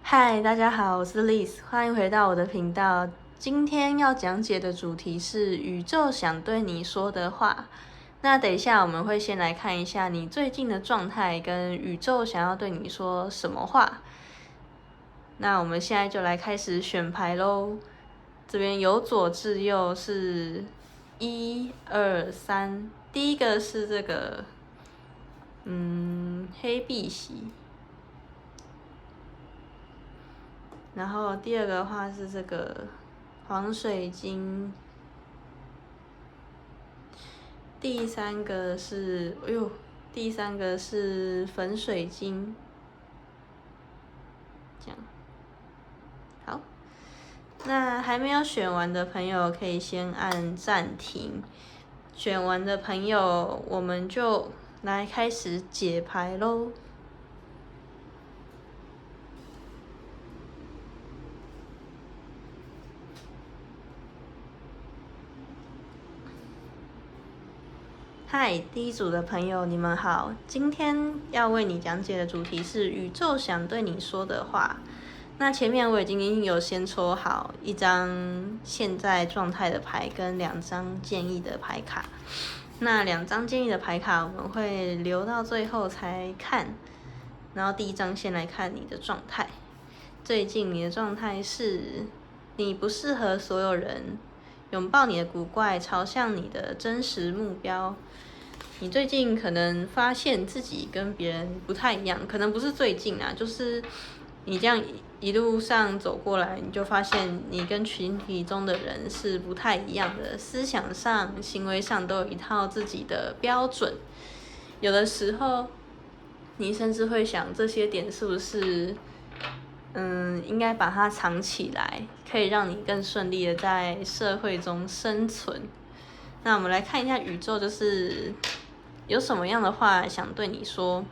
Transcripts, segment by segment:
嗨，大家好，我是 Liz， 欢迎回到我的频道。今天要讲解的主题是宇宙想对你说的话。那等一下我们会先来看一下你最近的状态跟宇宙想要对你说什么话。那我们现在就来开始选牌咯。这边由左至右是1、2、3，第一个是这个黑碧玺。然后第二个的话是这个黄水晶，第三个是粉水晶，这样。好，那还没有选完的朋友可以先按暂停，选完的朋友我们就来开始解牌咯。嗨，第一组的朋友，你们好。今天要为你讲解的主题是宇宙想对你说的话。那前面我已经有先抽好一张现在状态的牌跟2张建议的牌卡。那2张建议的牌卡我们会留到最后才看。然后第一张先来看你的状态。最近你的状态是，你不适合所有人。拥抱你的古怪，朝向你的真实目标。你最近可能发现自己跟别人不太一样，可能不是最近啊，就是你这样一路上走过来，你就发现你跟群体中的人是不太一样的，思想上、行为上都有一套自己的标准。有的时候，你甚至会想这些点是不是应该把它藏起来，可以让你更顺利的在社会中生存。那我们来看一下宇宙，就是有什么样的话想对你说，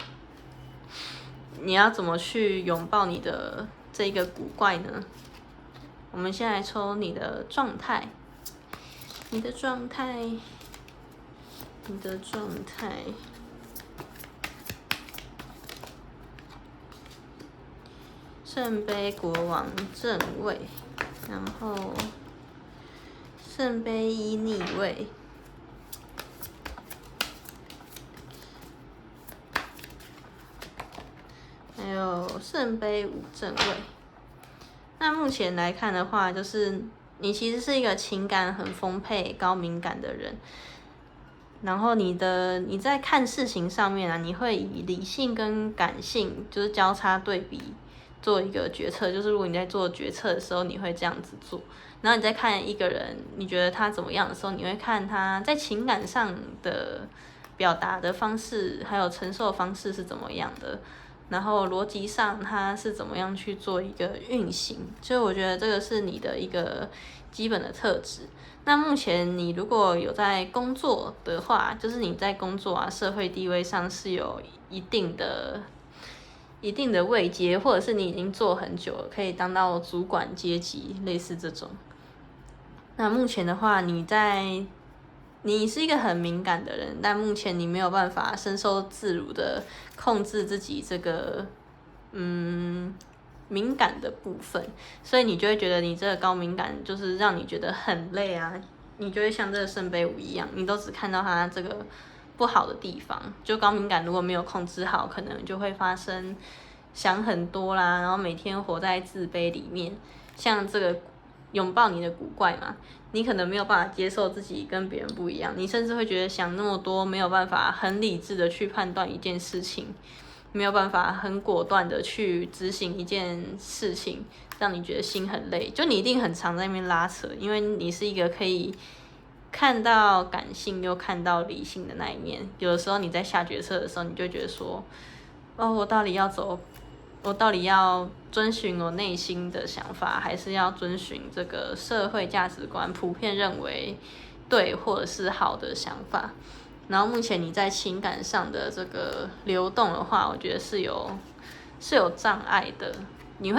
你要怎么去拥抱你的这个古怪呢？我们先来抽你的状态，你的状态。圣杯国王正位，然后圣杯1逆位，还有圣杯5正位。那目前来看的话，就是你其实是一个情感很丰沛、高敏感的人。然后你在看事情上面啊，你会以理性跟感性就是交叉对比做一个决策，就是如果你在做决策的时候，你会这样子做。然后你在看一个人，你觉得他怎么样的时候，你会看他在情感上的表达的方式，还有承受的方式是怎么样的，然后逻辑上他是怎么样去做一个运行。所以我觉得这个是你的一个基本的特质。那目前你如果有在工作的话，就是你在工作啊，社会地位上是有一定的位阶，或者是你已经做很久了，可以当到主管阶级，类似这种。那目前的话，你是一个很敏感的人，但目前你没有办法身受自如的控制自己这个敏感的部分，所以你就会觉得你这个高敏感就是让你觉得很累啊，你就会像这个圣杯5一样，你都只看到它这个不好的地方。就高敏感如果没有控制好，可能就会发生想很多啦，然后每天活在自卑里面。像这个拥抱你的古怪嘛，你可能没有办法接受自己跟别人不一样，你甚至会觉得想那么多，没有办法很理智的去判断一件事情，没有办法很果断的去执行一件事情，让你觉得心很累。就你一定很常在那边拉扯，因为你是一个可以看到感性又看到理性的那一面。有的时候你在下决策的时候，你就觉得说，我到底要遵循我内心的想法，还是要遵循这个社会价值观普遍认为对或者是好的想法。然后目前你在情感上的这个流动的话，我觉得是有障碍的。你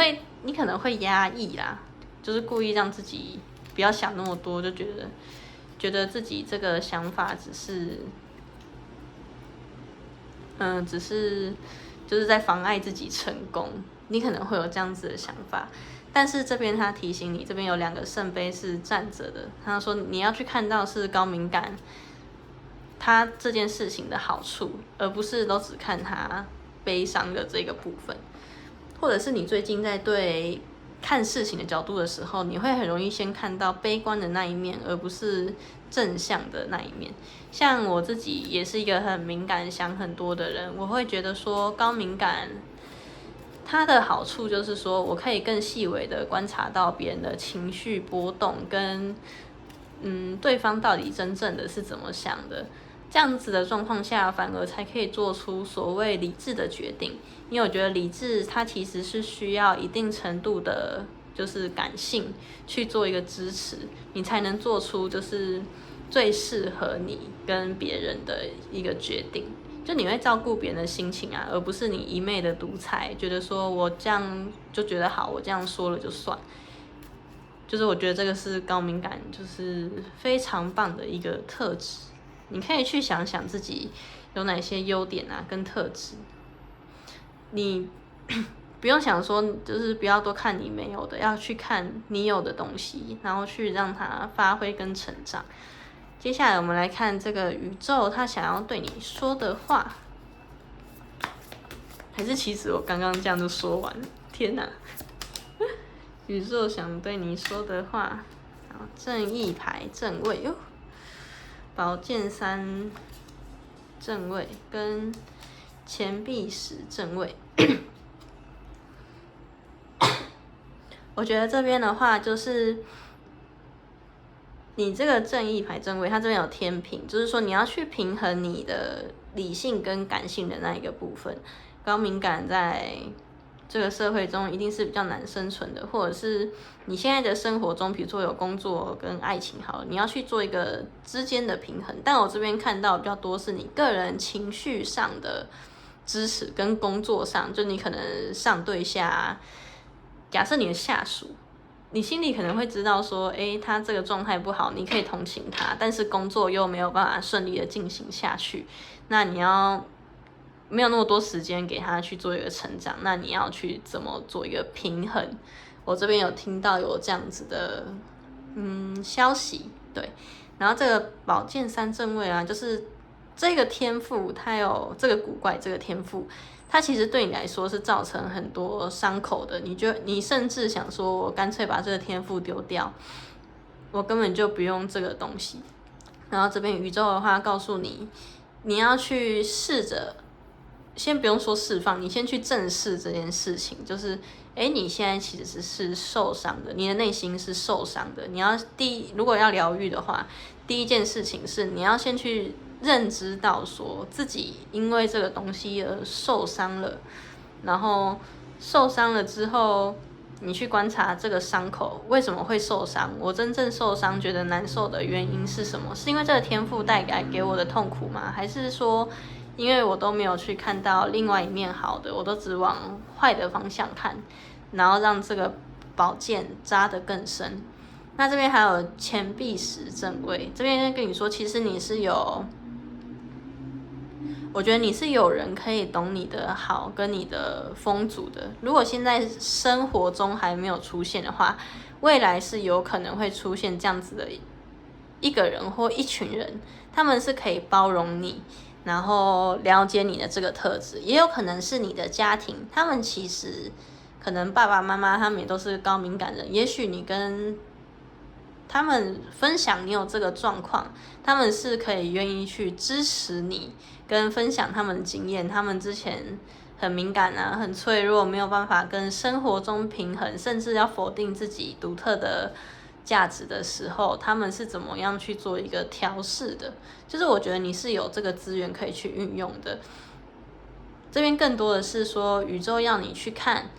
可能会压抑啦，就是故意让自己不要想那么多，就觉得自己这个想法只是就是在妨碍自己成功。你可能会有这样子的想法。但是这边他提醒你，这边有2个圣杯是站着的，他说你要去看到是高敏感他这件事情的好处，而不是都只看他悲伤的这个部分。或者是你最近在对看事情的角度的时候，你会很容易先看到悲观的那一面，而不是正向的那一面。像我自己也是一个很敏感、想很多的人，我会觉得说高敏感它的好处就是说我可以更细微的观察到别人的情绪波动跟对方到底真正的是怎么想的。这样子的状况下，反而才可以做出所谓理智的决定。因为我觉得理智它其实是需要一定程度的，就是感性去做一个支持，你才能做出就是最适合你跟别人的一个决定。就你会照顾别人的心情啊，而不是你一昧的独裁，觉得说我这样就觉得好，我这样说了就算。就是我觉得这个是高敏感，就是非常棒的一个特质。你可以去想想自己有哪些优点啊，跟特质。你不用想说，就是不要多看你没有的，要去看你有的东西，然后去让它发挥跟成长。接下来我们来看这个宇宙它想要对你说的话，还是其实我刚刚这样就说完了？天哪！宇宙想对你说的话，然后正义牌正位哟，宝剑3正位跟钱币10正位。我觉得这边的话就是你这个正义牌正位，它这边有天平，就是说你要去平衡你的理性跟感性的那一个部分。高敏感在这个社会中一定是比较难生存的，或者是你现在的生活中，比如说有工作跟爱情好了，你要去做一个之间的平衡。但我这边看到比较多是你个人情绪上的支持跟工作上，就你可能上对下，假设你的下属，你心里可能会知道说，他这个状态不好，你可以同情他，但是工作又没有办法顺利的进行下去，那你要没有那么多时间给他去做一个成长，那你要去怎么做一个平衡？我这边有听到有这样子的消息，对。然后这个宝剑3正位啊，就是这个天赋，它有这个古怪这个天赋，它其实对你来说是造成很多伤口的。你甚至想说，我干脆把这个天赋丢掉，我根本就不用这个东西。然后这边宇宙的话告诉你，你要去试着。先不用说释放，你先去正视这件事情，就是你现在其实是受伤的，你的内心是受伤的。你要如果要疗愈的话，第一件事情是你要先去认知到说自己因为这个东西而受伤了，然后受伤了之后，你去观察这个伤口为什么会受伤，我真正受伤觉得难受的原因是什么？是因为这个天赋带给我的痛苦吗？还是说因为我都没有去看到另外一面好的，我都只往坏的方向看，然后让这个宝剑扎得更深。那这边还有钱币10正位，这边跟你说，其实你是我觉得你是有人可以懂你的好跟你的丰足的。如果现在生活中还没有出现的话，未来是有可能会出现这样子的一个人或一群人，他们是可以包容你，然后了解你的这个特质。也有可能是你的家庭，他们其实可能爸爸妈妈他们也都是高敏感人，也许你跟他们分享你有这个状况，他们是可以愿意去支持你跟分享他们的经验。他们之前很敏感啊，很脆弱，没有办法跟生活中平衡，甚至要否定自己独特的价值的时候，他们是怎么样去做一个调试的。就是我觉得你是有这个资源可以去运用的。这边更多的是说宇宙要你去看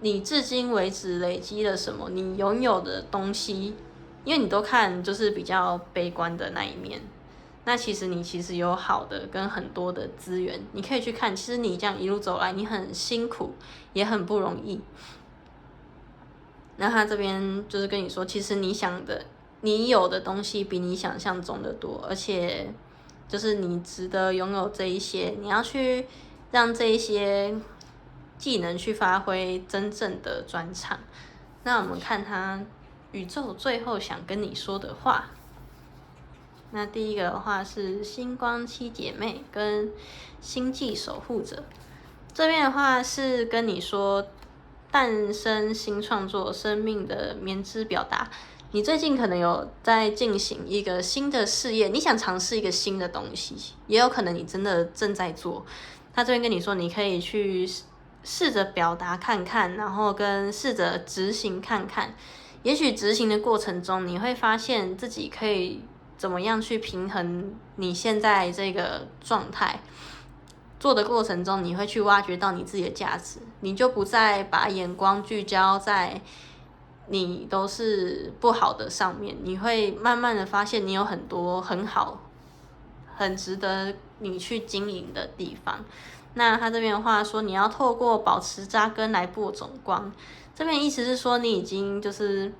你至今为止累积了什么，你拥有的东西，因为你都看就是比较悲观的那一面，那其实你有好的跟很多的资源，你可以去看。其实你这样一路走来，你很辛苦，也很不容易。那他这边就是跟你说，其实你有的东西比你想象中的多，而且就是你值得拥有这一些，你要去让这一些技能去发挥真正的专长。那我们看他宇宙最后想跟你说的话。那第一个的话是星光七姐妹跟星际守护者，这边的话是跟你说诞生新创作生命的棉枝表达。你最近可能有在进行一个新的事业，你想尝试一个新的东西，也有可能你真的正在做。他这边跟你说，你可以去试着表达看看，然后跟试着执行看看。也许执行的过程中，你会发现自己可以怎么样去平衡你现在这个状态。做的过程中，你会去挖掘到你自己的价值，你就不再把眼光聚焦在你都是不好的上面，你会慢慢的发现你有很多很好、很值得你去经营的地方。那他这边的话说，你要透过保持扎根来播种光。这边意思是说，你已经就是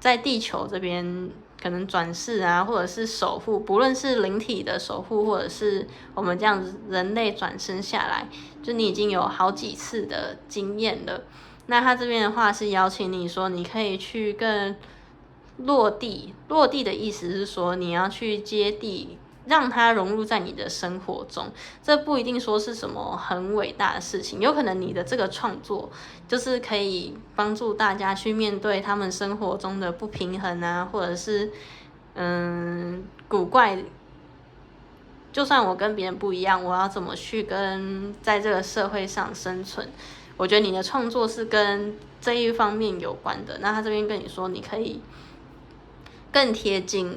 在地球这边可能转世啊，或者是守护，不论是灵体的守护，或者是我们这样子人类转生下来，就你已经有好几次的经验了。那他这边的话是邀请你说，你可以去更落地。落地的意思是说，你要去接地，让它融入在你的生活中。这不一定说是什么很伟大的事情，有可能你的这个创作就是可以帮助大家去面对他们生活中的不平衡啊，或者是古怪。就算我跟别人不一样，我要怎么去跟在这个社会上生存？我觉得你的创作是跟这一方面有关的。那他这边跟你说，你可以更贴近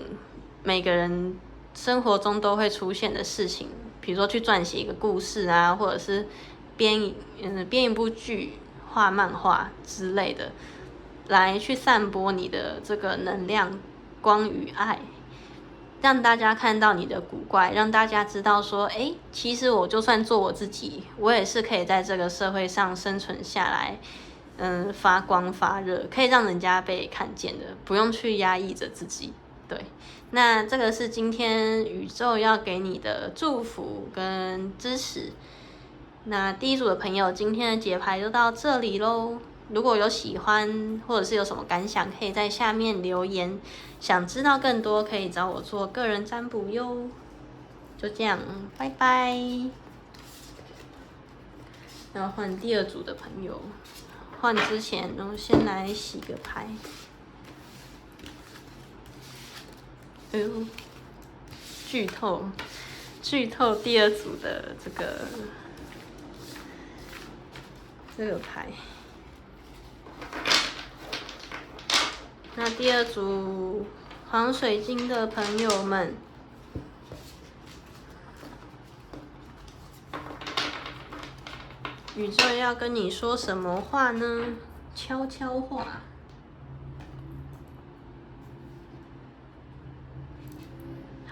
每个人生活中都会出现的事情，比如说去撰写一个故事啊，或者是编一部剧、画漫画之类的，来去散播你的这个能量、光与爱。让大家看到你的古怪，让大家知道说，其实我就算做我自己，我也是可以在这个社会上生存下来，发光发热，可以让人家被看见的，不用去压抑着自己。对，那这个是今天宇宙要给你的祝福跟支持。那第一组的朋友，今天的解牌就到这里咯。如果有喜欢或者是有什么感想，可以在下面留言。想知道更多，可以找我做个人占卜哟。就这样，拜拜。要换第二组的朋友，换之前我先来洗个牌。哎呦，剧透第二组的这个牌。那第二组黄水晶的朋友们，宇宙要跟你说什么话呢？悄悄话。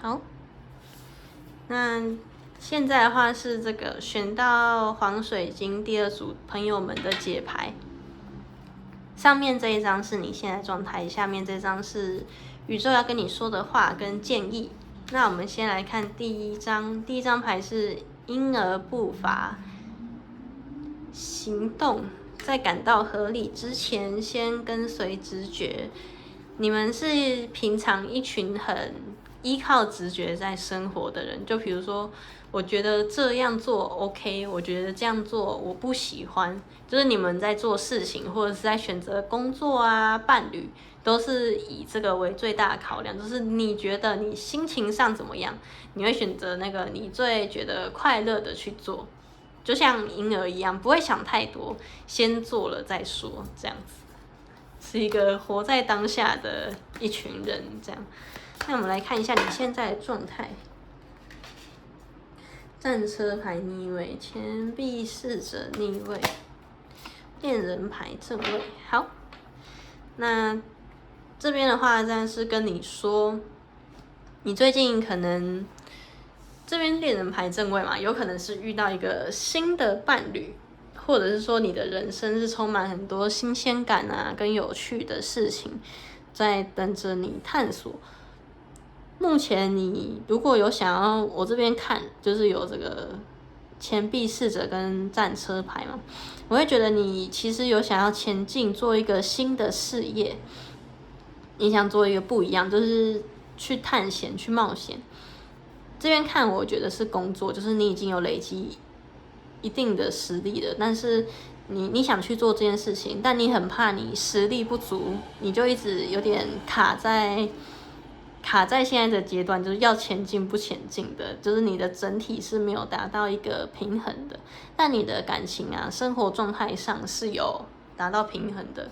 好，那现在的话是这个选到黄水晶第二组朋友们的解牌。上面这一张是你现在状态，下面这张是宇宙要跟你说的话跟建议。那我们先来看第一张，第一张牌是婴儿步伐，行动在感到合理之前，先跟随直觉。你们是平常一群很依靠直觉在生活的人，就比如说，我觉得这样做 OK， 我觉得这样做我不喜欢。就是你们在做事情或者是在选择工作啊、伴侣，都是以这个为最大的考量。就是你觉得你心情上怎么样，你会选择那个你最觉得快乐的去做，就像婴儿一样，不会想太多，先做了再说，这样子。是一个活在当下的一群人，这样。那我们来看一下你现在的状态。战车牌逆位，钱币侍者逆位，恋人牌正位。好，那这边的话，但是跟你说，你最近可能这边恋人牌正位嘛，有可能是遇到一个新的伴侣，或者是说你的人生是充满很多新鲜感啊，跟有趣的事情在等着你探索。目前你如果有想要，我这边看就是有这个钱币侍者跟战车牌嘛，我会觉得你其实有想要前进，做一个新的事业，你想做一个不一样，就是去探险、去冒险。这边看，我觉得是工作，就是你已经有累积一定的实力了，但是你想去做这件事情，但你很怕你实力不足，你就一直有点卡在现在的阶段，就是要前进不前进的，就是你的整体是没有达到一个平衡的，但你的感情啊、生活状态上是有达到平衡的。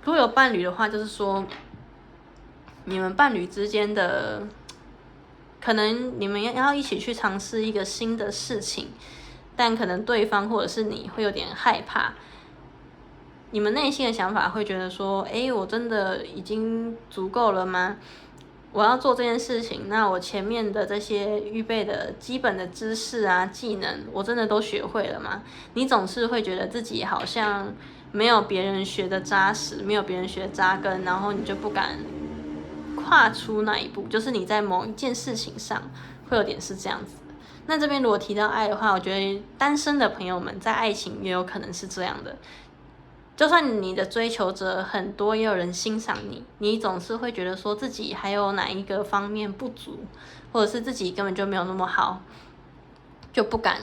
如果有伴侣的话，就是说你们伴侣之间的，可能你们要一起去尝试一个新的事情，但可能对方或者是你会有点害怕。你们内心的想法会觉得说，我真的已经足够了吗？我要做这件事情，那我前面的这些预备的基本的知识啊、技能，我真的都学会了吗？你总是会觉得自己好像没有别人学的扎实，没有别人学的扎根，然后你就不敢跨出那一步，就是你在某一件事情上会有点是这样子的。那这边如果提到爱的话，我觉得单身的朋友们在爱情也有可能是这样的。就算你的追求者很多，也有人欣赏你，你总是会觉得说自己还有哪一个方面不足，或者是自己根本就没有那么好，就不敢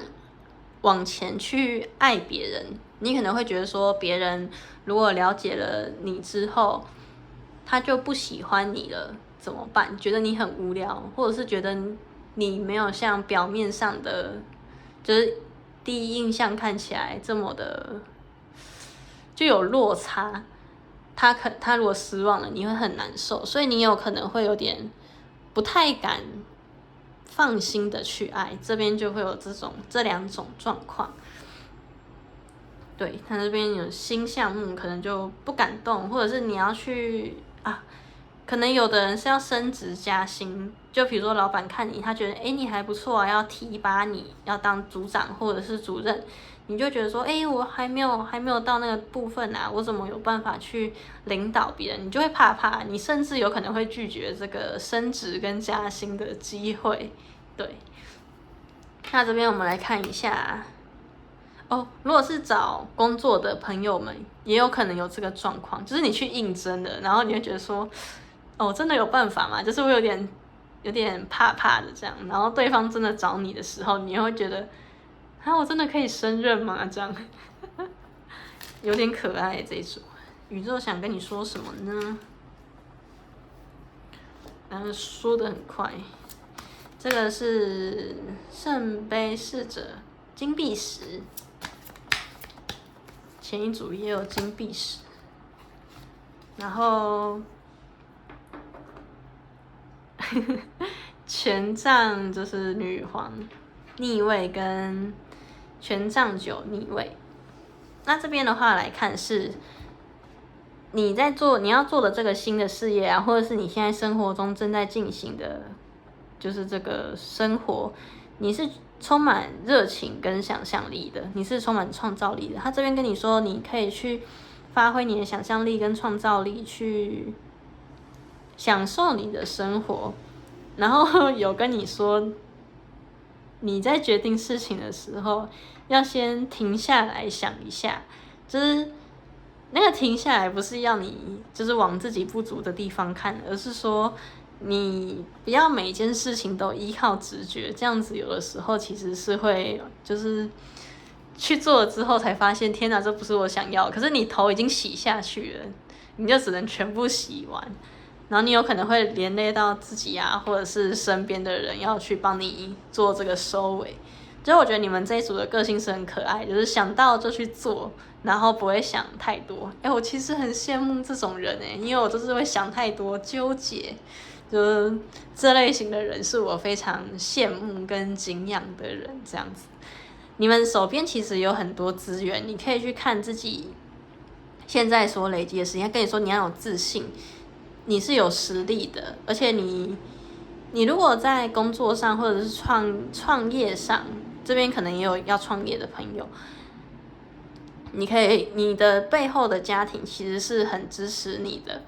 往前去爱别人。你可能会觉得说，别人如果了解了你之后，他就不喜欢你了，怎么办？觉得你很无聊，或者是觉得你没有像表面上的，就是第一印象看起来这么的。就有落差，他如果失望了，你会很难受，所以你有可能会有点不太敢放心的去爱，这边就会有这两种状况。对，他这边有新项目，可能就不敢动，或者是你要去可能有的人是要升职加薪，就比如说老板看你，他觉得你还不错啊，要提拔你，要当组长或者是主任。你就觉得说，我还没有到那个部分啊，我怎么有办法去领导别人？你就会怕，你甚至有可能会拒绝这个升职跟加薪的机会。对，那这边我们来看一下，如果是找工作的朋友们，也有可能有这个状况，就是你去应征了，然后你会觉得说，真的有办法吗？就是会有点怕的这样，然后对方真的找你的时候，你会觉得。我真的可以胜任吗？这样有点可爱这一组。宇宙想跟你说什么呢？然后说得很快。这个是圣杯侍者金币石，前一组也有金币石，然后权杖就是女皇逆位跟权杖9逆位。那这边的话来看是你要做的这个新的事业啊，或者是你现在生活中正在进行的，就是这个生活，你是充满热情跟想象力的，你是充满创造力的。他这边跟你说，你可以去发挥你的想象力跟创造力，去享受你的生活。然后有跟你说，你在决定事情的时候，要先停下来想一下，就是那个停下来不是要你就是往自己不足的地方看，而是说你不要每件事情都依靠直觉，这样子有的时候其实是会就是去做了之后才发现，天哪，这不是我想要的，可是你头已经洗下去了，你就只能全部洗完。然后你有可能会连累到自己啊，或者是身边的人要去帮你做这个收尾。所以我觉得你们这一组的个性是很可爱，就是想到就去做，然后不会想太多。我其实很羡慕这种人因为我就是会想太多、纠结，就是这类型的人是我非常羡慕跟敬仰的人。这样子，你们手边其实有很多资源，你可以去看自己现在所累积的时间。跟你说，你要有自信。你是有实力的，而且你如果在工作上或者是创业上，这边可能也有要创业的朋友，你的背后的家庭其实是很支持你的，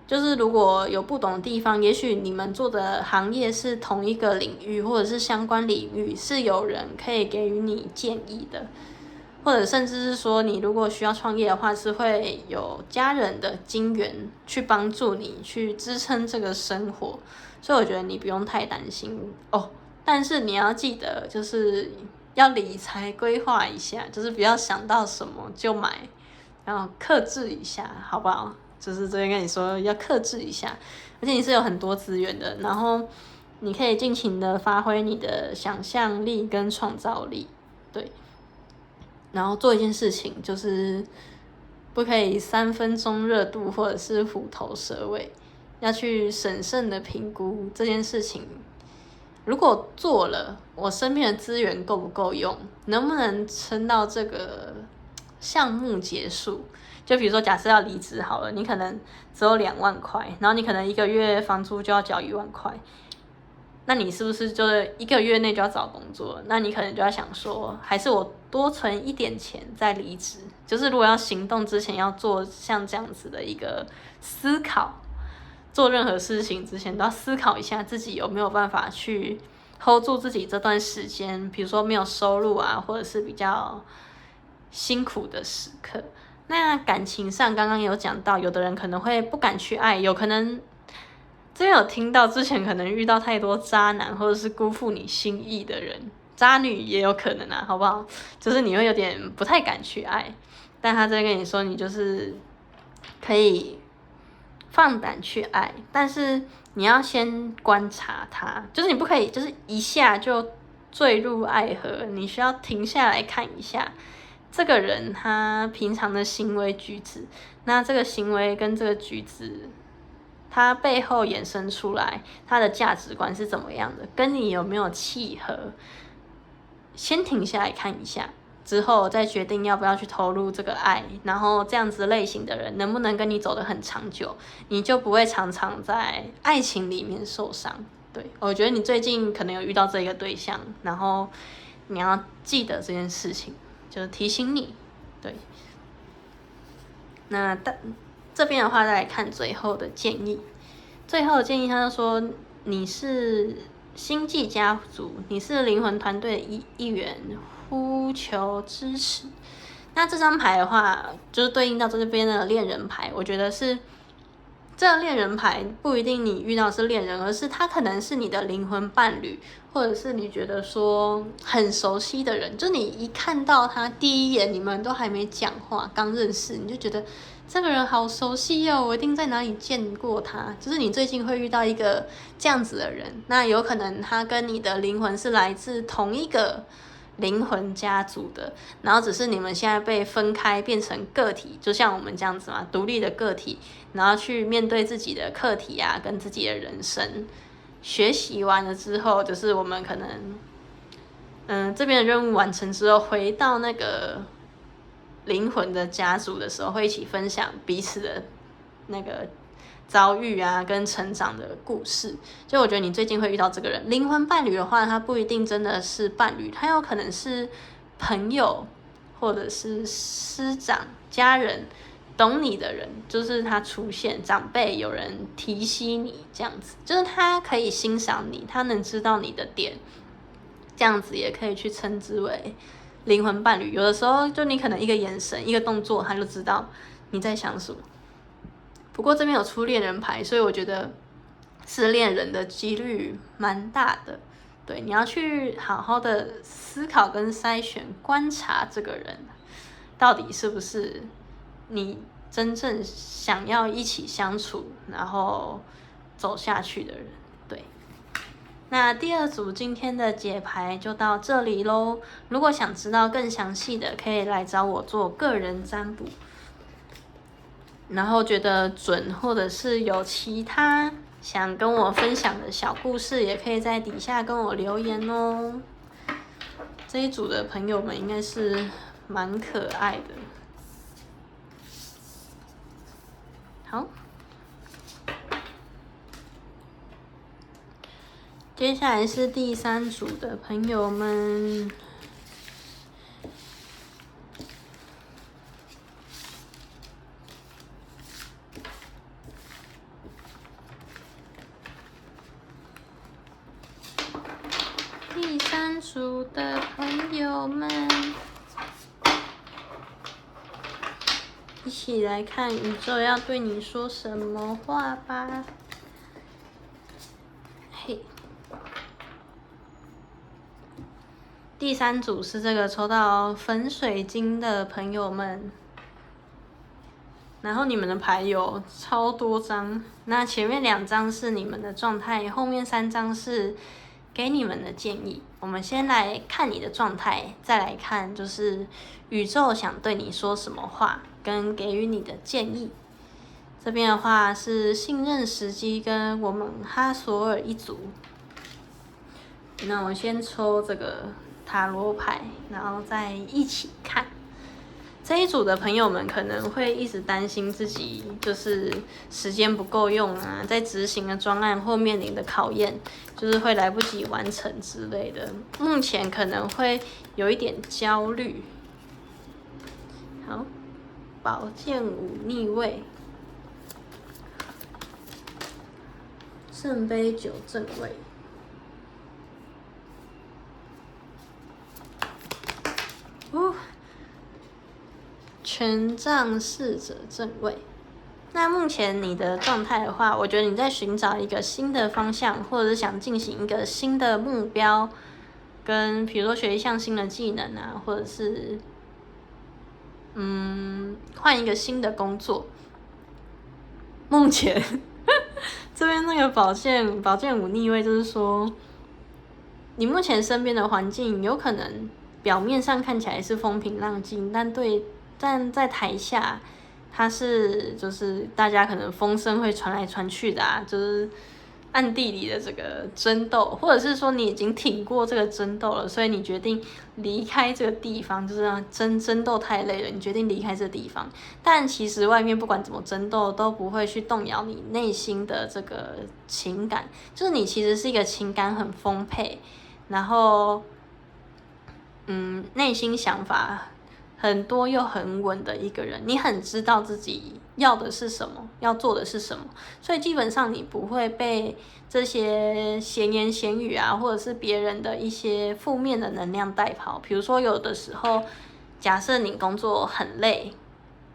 就是如果有不懂的地方，也许你们做的行业是同一个领域，或者是相关领域，是有人可以给予你建议的，或者甚至是说你如果需要创业的话，是会有家人的金援去帮助你去支撑这个生活，所以我觉得你不用太担心哦。但是你要记得，就是要理财规划一下，就是不要想到什么就买，然后克制一下，好不好？就是这边跟你说要克制一下，而且你是有很多资源的，然后你可以尽情的发挥你的想象力跟创造力，对。然后做一件事情，就是不可以3分钟热度或者是虎头蛇尾，要去审慎的评估这件事情。如果做了，我身边的资源够不够用，能不能撑到这个项目结束？就比如说，假设要离职好了，你可能只有2万块，然后你可能1个月房租就要缴1万块，那你是不是就是1个月内就要找工作？那你可能就要想说，还是我多存一点钱再离职？就是如果要行动之前，要做像这样子的一个思考。做任何事情之前都要思考一下自己有没有办法去 hold 住自己这段时间，比如说没有收入啊，或者是比较辛苦的时刻。那感情上刚刚有讲到，有的人可能会不敢去爱，有可能这边有听到之前可能遇到太多渣男或者是辜负你心意的人，渣女也有可能啊，好不好？就是你会有点不太敢去爱，但他这边跟你说，你就是可以放胆去爱，但是你要先观察他，就是你不可以就是一下就坠入爱河，你需要停下来看一下这个人他平常的行为举止，那这个行为跟这个举止他背后衍生出来他的价值观是怎么样的，跟你有没有契合，先停下来看一下，之后再决定要不要去投入这个爱，然后这样子类型的人能不能跟你走得很长久，你就不会常常在爱情里面受伤。对，我觉得你最近可能有遇到这一个对象，然后你要记得这件事情，就是提醒你。对，那这边的话再来看最后的建议，最后的建议他就说你是星际家族，你是灵魂团队的一员，呼求支持。那这张牌的话，就是对应到这边的恋人牌，我觉得是这个恋人牌不一定你遇到是恋人，而是他可能是你的灵魂伴侣，或者是你觉得说很熟悉的人，就你一看到他第一眼，你们都还没讲话，刚认识你就觉得这个人好熟悉哦，我一定在哪里见过他。就是你最近会遇到一个这样子的人，那有可能他跟你的灵魂是来自同一个灵魂家族的，然后只是你们现在被分开变成个体，就像我们这样子嘛，独立的个体，然后去面对自己的课题啊，跟自己的人生。学习完了之后，就是我们可能，这边的任务完成之后，回到那个灵魂的家族的时候，会一起分享彼此的那个遭遇啊，跟成长的故事。就我觉得你最近会遇到这个人，灵魂伴侣的话，他不一定真的是伴侣，他有可能是朋友，或者是师长、家人，懂你的人，就是他出现，长辈有人提醒你，这样子，就是他可以欣赏你，他能知道你的点，这样子也可以去称之为灵魂伴侣。有的时候就你可能一个眼神、一个动作，他就知道你在想什么。不过这边有出恋人牌，所以我觉得是恋人的几率蛮大的。对，你要去好好的思考跟筛选，观察这个人到底是不是你真正想要一起相处，然后走下去的人。对，那第2组今天的解牌就到这里咯。如果想知道更详细的，可以来找我做个人占卜。然后觉得准，或者是有其他想跟我分享的小故事，也可以在底下跟我留言哦。这一组的朋友们应该是蛮可爱的。好，接下来是第3组的朋友们。3组的朋友们，一起来看宇宙要对你说什么话吧。嘿，第3组是这个抽到粉水晶的朋友们。然后你们的牌有超多张，那前面2张是你们的状态，后面3张是给你们的建议。我们先来看你的状态，再来看就是宇宙想对你说什么话，跟给予你的建议。这边的话是信任时机跟我们哈索尔一组。那我先抽这个塔罗牌，然后再一起看。这一组的朋友们可能会一直担心自己就是时间不够用啊，在执行的专案或面临的考验，就是会来不及完成之类的。目前可能会有一点焦虑。好，宝剑5逆位，圣杯9正位。权杖侍者正位。那目前你的状态的话，我觉得你在寻找一个新的方向，或者是想进行一个新的目标，跟比如说学一项新的技能啊，或者是换一个新的工作。目前这边那个宝剑5逆位，就是说你目前身边的环境有可能表面上看起来是风平浪静，但在台下，它是就是大家可能风声会传来传去的啊，就是暗地里的这个争斗，或者是说你已经挺过这个争斗了，所以你决定离开这个地方，就是让争斗太累了，你决定离开这个地方。但其实外面不管怎么争斗，都不会去动摇你内心的这个情感，就是你其实是一个情感很丰沛，然后内心想法很多又很稳的一个人，你很知道自己要的是什么，要做的是什么，所以基本上你不会被这些闲言闲语啊，或者是别人的一些负面的能量带跑。比如说有的时候，假设你工作很累，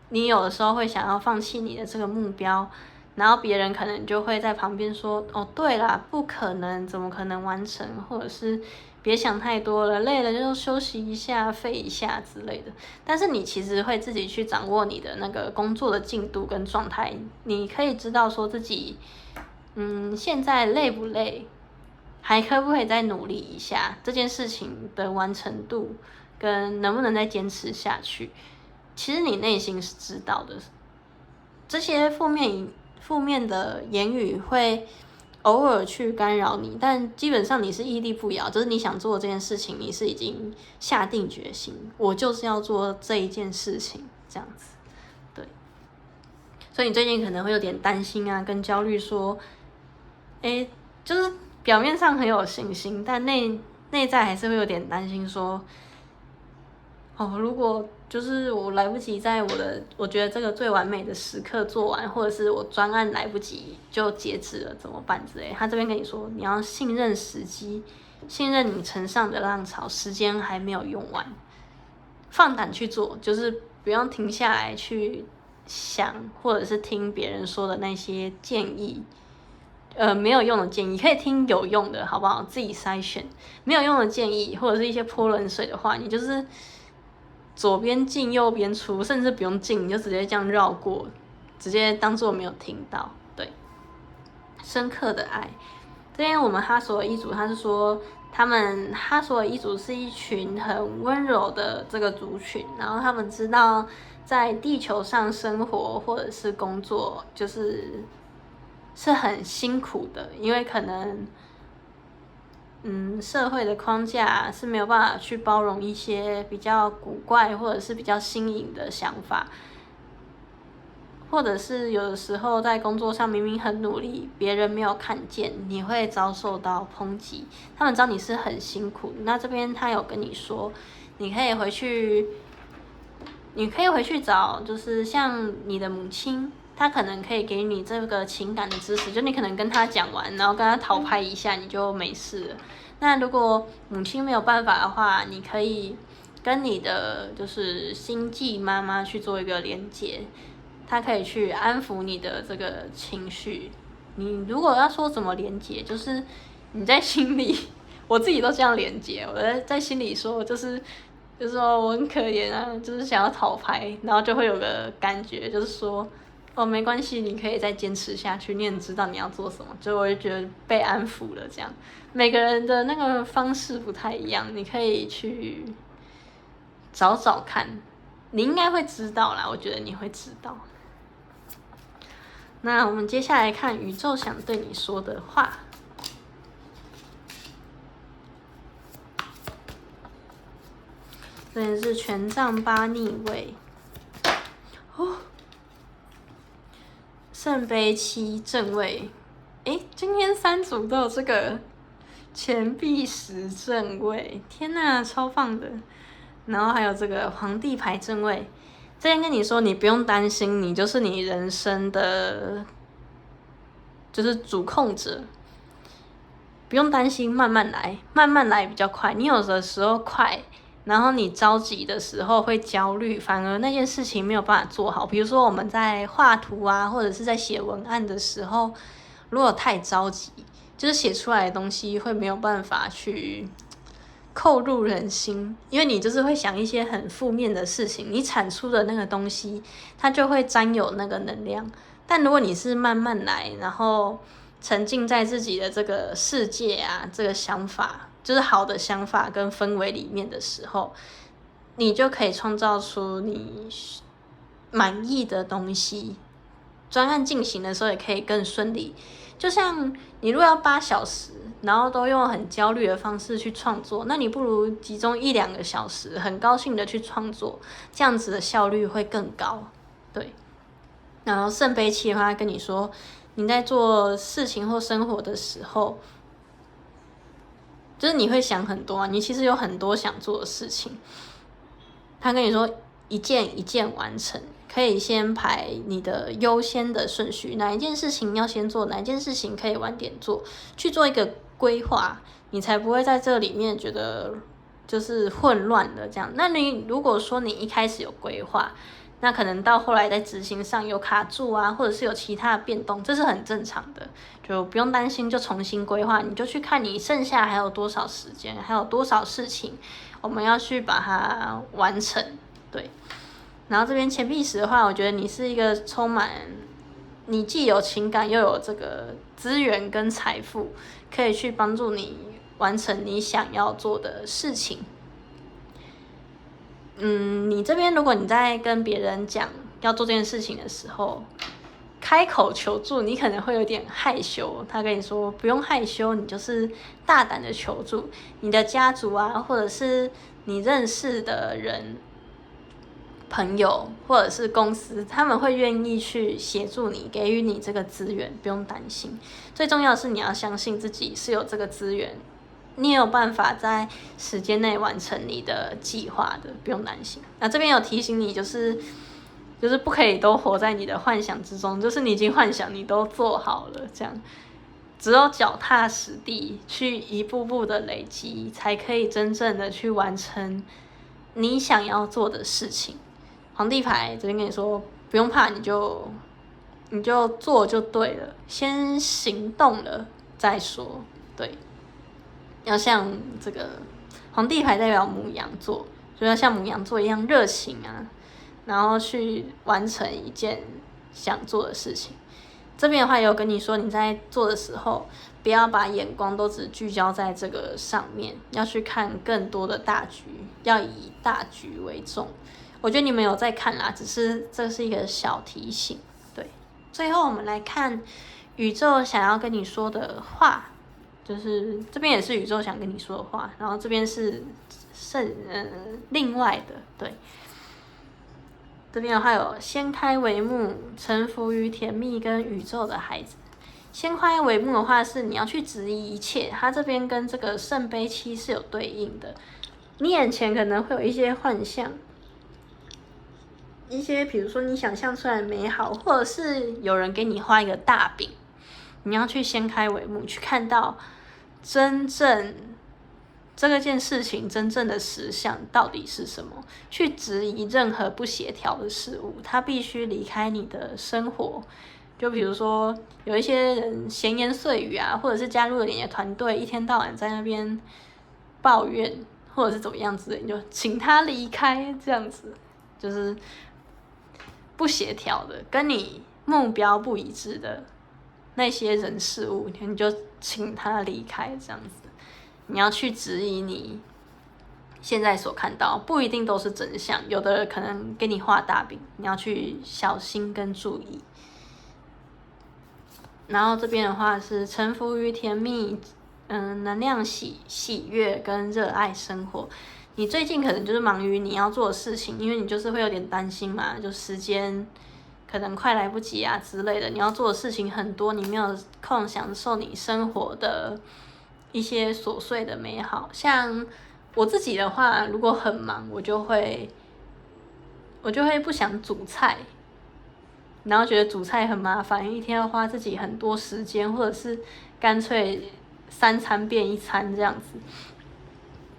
你有的时候会想要放弃你的这个目标，然后别人可能就会在旁边说，哦对啦，不可能，怎么可能完成，或者是别想太多了，累了就休息一下，废一下之类的。但是你其实会自己去掌握你的那个工作的进度跟状态，你可以知道说自己，现在累不累，还可不可以再努力一下，这件事情的完成度跟能不能再坚持下去，其实你内心是知道的。这些负面的言语会偶尔去干扰你，但基本上你是屹立不摇，就是你想做这件事情，你是已经下定决心，我就是要做这一件事情，这样子。对，所以你最近可能会有点担心啊，跟焦虑，说，就是表面上很有信心，但内在还是会有点担心，说，如果就是我来不及在我觉得这个最完美的时刻做完，或者是我专案来不及就截止了怎么办之类。他这边跟你说，你要信任时机，信任你乘上的浪潮，时间还没有用完，放胆去做，就是不用停下来去想，或者是听别人说的那些建议。没有用的建议，可以听有用的，好不好？自己筛选。没有用的建议，或者是一些泼冷水的话，你就是左边进右边出，甚至不用进，你就直接这样绕过，直接当作没有听到。对，深刻的爱。这边我们哈索尔一族，他是说他们哈索尔一族是一群很温柔的这个族群，然后他们知道在地球上生活或者是工作，是很辛苦的，因为可能社会的框架是没有办法去包容一些比较古怪或者是比较新颖的想法，或者是有的时候在工作上明明很努力，别人没有看见，你会遭受到抨击。他们知道你是很辛苦，那这边他有跟你说，你可以回去找，就是像你的母亲，他可能可以给你这个情感的支持，就你可能跟他讲完，然后跟他讨拍一下，你就没事了。那如果母亲没有办法的话，你可以跟你的就是星际妈妈去做一个连接，她可以去安抚你的这个情绪。你如果要说怎么连接，就是你在心里，我自己都这样连接，我在心里说，就是说我很可怜啊，就是想要讨拍，然后就会有个感觉，就是说哦没关系，你可以再坚持下去，你也知道你要做什么，就我就觉得被安抚了这样。每个人的那个方式不太一样，你可以去找找看，你应该会知道啦，我觉得你会知道。那我们接下来看宇宙想对你说的话。这里是权杖8逆位，哦，圣杯7正位，今天3组都有这个钱币10正位，天哪，超棒的！然后还有这个皇帝牌正位，这边跟你说，你不用担心，你就是你人生的，就是主控者，不用担心，慢慢来，慢慢来比较快。你有的时候快，然后你着急的时候会焦虑，反而那件事情没有办法做好。比如说我们在画图啊，或者是在写文案的时候，如果太着急，就是写出来的东西会没有办法去扣入人心，因为你就是会想一些很负面的事情，你产出的那个东西，它就会沾有那个能量。但如果你是慢慢来，然后沉浸在自己的这个世界啊，这个想法，就是好的想法跟氛围里面的时候，你就可以创造出你满意的东西。专案进行的时候也可以更顺利。就像你如果要8小时，然后都用很焦虑的方式去创作，那你不如集中1-2个小时，很高兴的去创作，这样子的效率会更高。对。然后圣杯7的话跟你说，你在做事情或生活的时候，就是你会想很多啊，你其实有很多想做的事情。他跟你说一件一件完成，可以先排你的优先的顺序，哪一件事情要先做，哪一件事情可以晚点做，去做一个规划，你才不会在这里面觉得就是混乱的这样。那你如果说你一开始有规划，那可能到后来在执行上有卡住啊，或者是有其他的变动，这是很正常的，就不用担心，就重新规划，你就去看你剩下还有多少时间，还有多少事情我们要去把它完成。对。然后这边钱币10的话，我觉得你是一个充满，你既有情感又有这个资源跟财富，可以去帮助你完成你想要做的事情。你这边如果你在跟别人讲要做这件事情的时候，开口求助，你可能会有点害羞。他跟你说不用害羞，你就是大胆的求助，你的家族啊，或者是你认识的人、朋友或者是公司，他们会愿意去协助你，给予你这个资源，不用担心。最重要的是你要相信自己是有这个资源，你也有办法在时间内完成你的计划的，不用担心。那这边有提醒你，就是不可以都活在你的幻想之中，就是你已经幻想你都做好了，这样只有脚踏实地去一步步的累积，才可以真正的去完成你想要做的事情。皇帝牌这边跟你说不用怕，你就做就对了，先行动了再说。对，要像这个皇帝牌代表牡羊座，就要像牡羊座一样热情啊，然后去完成一件想做的事情。这边的话也有跟你说，你在做的时候不要把眼光都只聚焦在这个上面，要去看更多的大局，要以大局为重。我觉得你们有在看啦，只是这是一个小提醒。对，最后我们来看宇宙想要跟你说的话，就是这边也是宇宙想跟你说的话，然后这边是另外的。对，这边的话有掀开帷幕，臣服于甜蜜跟宇宙的孩子。掀开帷幕的话是你要去质疑一切，它这边跟这个圣杯7是有对应的。你眼前可能会有一些幻象，一些，比如说你想象出来的美好，或者是有人给你画一个大饼，你要去掀开帷幕，去看到真正这件事情真正的实相到底是什么，去质疑任何不协调的事物，它必须离开你的生活。就比如说有一些人闲言碎语啊，或者是加入了你的团队，一天到晚在那边抱怨，或者是怎么样子，你就请他离开，这样子就是不协调的，跟你目标不一致的那些人事物，你就请他离开，这样子。你要去质疑你现在所看到，不一定都是真相，有的人可能给你画大饼，你要去小心跟注意。然后这边的话是臣服于甜蜜，能量喜悦跟热爱生活。你最近可能就是忙于你要做的事情，因为你就是会有点担心嘛，就时间可能快来不及啊之类的，你要做的事情很多，你没有空享受你生活的一些琐碎的美好。像我自己的话，如果很忙，我就会不想煮菜。然后觉得煮菜很麻烦，一天要花自己很多时间，或者是干脆3餐变1餐这样子，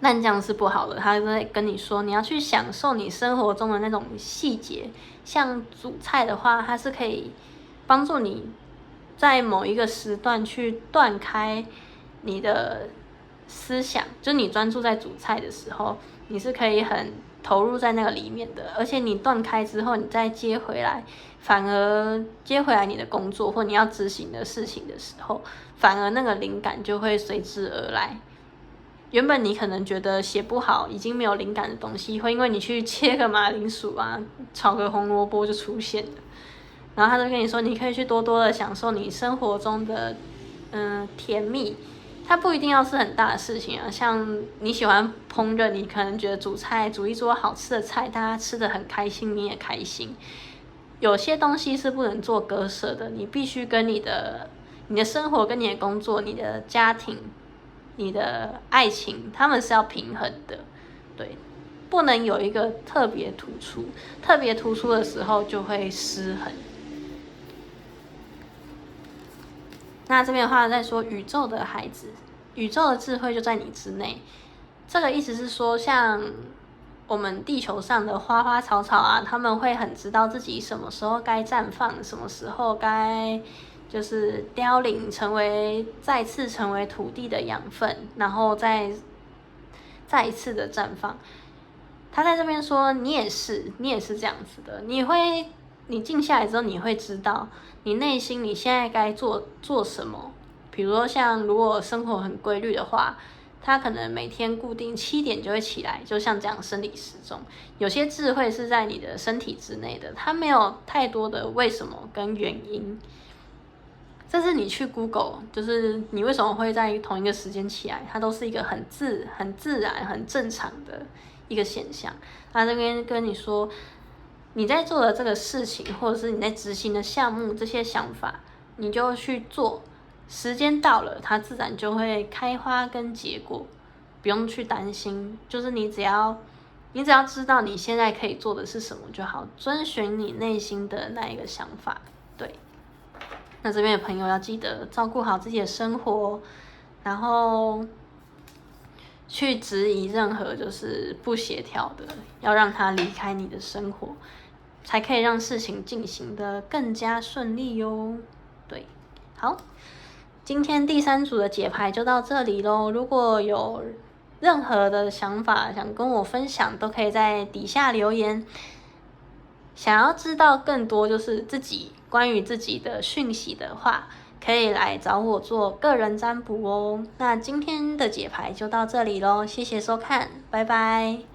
但这样是不好的。他在跟你说，你要去享受你生活中的那种细节。像煮菜的话，它是可以帮助你在某一个时段去断开你的思想，就你专注在煮菜的时候，你是可以很投入在那个里面的，而且你断开之后，你再接回来，反而接回来你的工作或你要执行的事情的时候，反而那个灵感就会随之而来。原本你可能觉得写不好，已经没有灵感的东西，会因为你去切个马铃薯啊，炒个红萝卜就出现了。然后他就跟你说，你可以去多多的享受你生活中的甜蜜。它不一定要是很大的事情啊，像你喜欢烹饪，你可能觉得煮菜煮一桌好吃的菜，大家吃得很开心，你也开心。有些东西是不能做割舍的，你必须跟你的生活、跟你的工作、你的家庭、你的爱情，他们是要平衡的，对，不能有一个特别突出，特别突出的时候就会失衡。那这边的话在说宇宙的孩子，宇宙的智慧就在你之内。这个意思是说，像我们地球上的花花草草啊，他们会很知道自己什么时候该绽放，什么时候该就是凋零，再次成为土地的养分，然后再一次的绽放。他在这边说，你也是这样子的，你静下来之后，你会知道你内心你现在该做什么。比如说像如果生活很规律的话，他可能每天固定7点就会起来，就像这样生理时钟。有些智慧是在你的身体之内的，它没有太多的为什么跟原因。这是你去 Google， 就是你为什么会在同一个时间起来，它都是一个很自然、很正常的一个现象。他这边跟你说，你在做的这个事情，或者是你在执行的项目，这些想法，你就去做。时间到了，它自然就会开花跟结果，不用去担心。就是你只要知道你现在可以做的是什么就好，遵循你内心的那一个想法。对，那这边的朋友要记得照顾好自己的生活，然后去质疑任何就是不协调的，要让它离开你的生活，才可以让事情进行得更加顺利哟。对，好，今天第3组的解牌就到这里咯。如果有任何的想法想跟我分享，都可以在底下留言。想要知道更多就是关于自己的讯息的话，可以来找我做个人占卜哦。那今天的解牌就到这里咯，谢谢收看，拜拜。